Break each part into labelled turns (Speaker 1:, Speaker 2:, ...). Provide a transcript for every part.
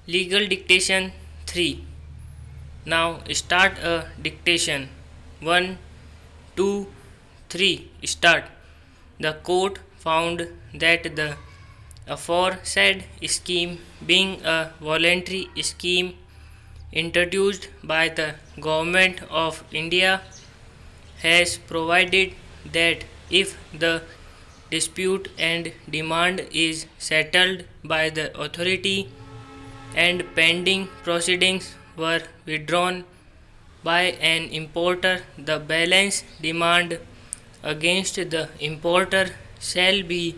Speaker 1: Legal dictation 3. Now start a dictation. 1, 2, 3. Start. The court found that the aforesaid scheme, being a voluntary scheme introduced by the Government of India, has provided that if the dispute and demand is settled by the authority and pending proceedings were withdrawn by an importer, the balance demand against the importer shall be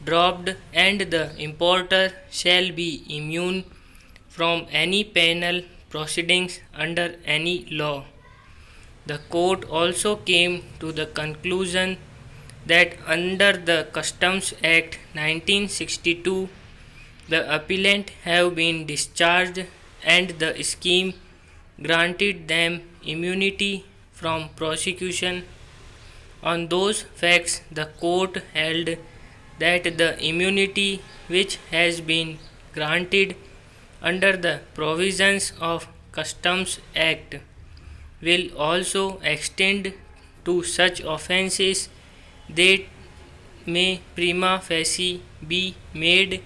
Speaker 1: dropped and the importer shall be immune from any penal proceedings under any law. The court also came to the conclusion that under the Customs Act 1962, the appellant have been discharged and the scheme granted them immunity from prosecution. On those facts, the court held that the immunity which has been granted under the provisions of Customs Act will also extend to such offences that may prima facie be made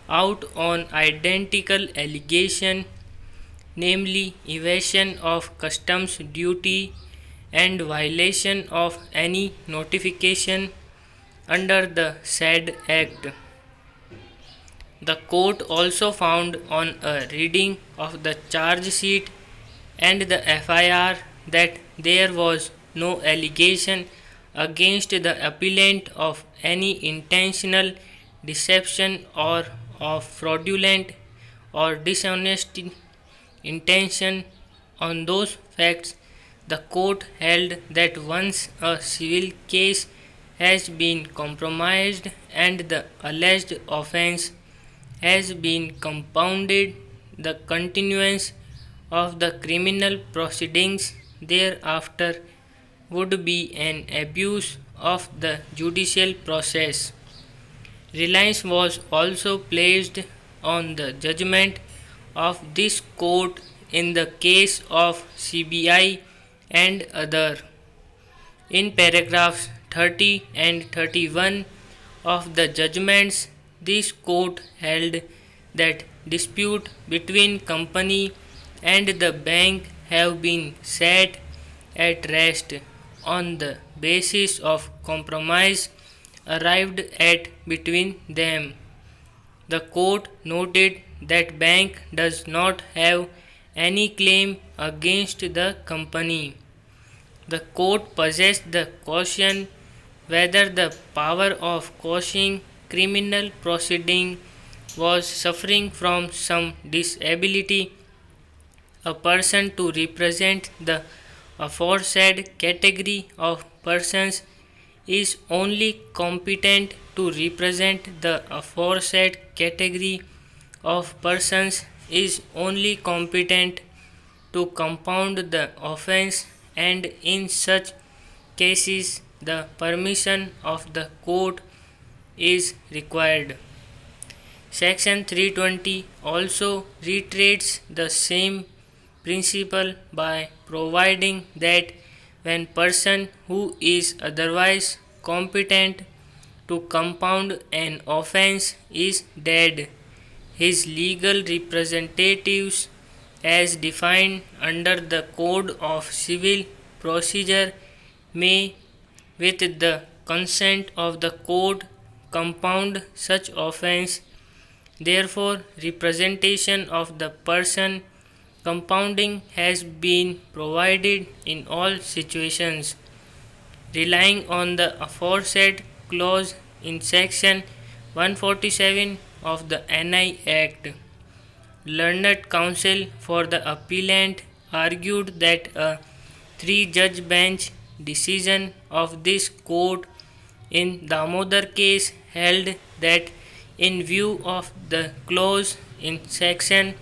Speaker 1: out on identical allegation, namely evasion of customs duty and violation of any notification under the said act. The court also found on a reading of the charge sheet and the FIR that there was no allegation against the appellant of any intentional deception or of fraudulent or dishonest intention. On those facts, the court held that once a civil case has been compromised and the alleged offence has been compounded, the continuance of the criminal proceedings thereafter would be an abuse of the judicial process. Reliance was also placed on the judgment of this court in the case of CBI and other. In paragraphs 30 and 31 of the judgments, this court held that dispute between company and the bank have been set at rest on the basis of compromise arrived at between them. The court noted that bank does not have any claim against the company. The court possessed the question whether the power of quashing criminal proceeding was suffering from some disability. A person to represent the aforesaid category of persons is only competent to represent the aforesaid category of persons is only competent to compound the offence, and in such cases the permission of the court is required. Section 320 also reiterates the same principle by providing that when person who is otherwise competent to compound an offence is dead, his legal representatives as defined under the Code of Civil Procedure may, with the consent of the court, compound such offence. Therefore, representation of the person compounding has been provided in all situations. Relying on the aforesaid clause in section 147 of the NI Act, learned counsel for the appellant argued that a three-judge bench decision of this court in Damodar case held that in view of the clause in section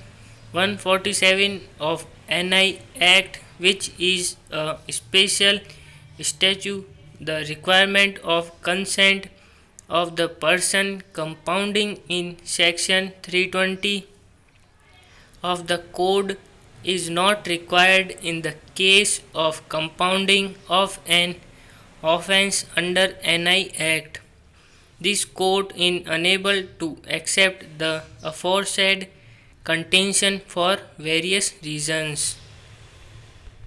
Speaker 1: 147 of NI Act, which is a special statute, the requirement of consent of the person compounding in section 320 of the code is not required in the case of compounding of an offense under NI Act. This court is unable to accept the aforesaid contention for various reasons.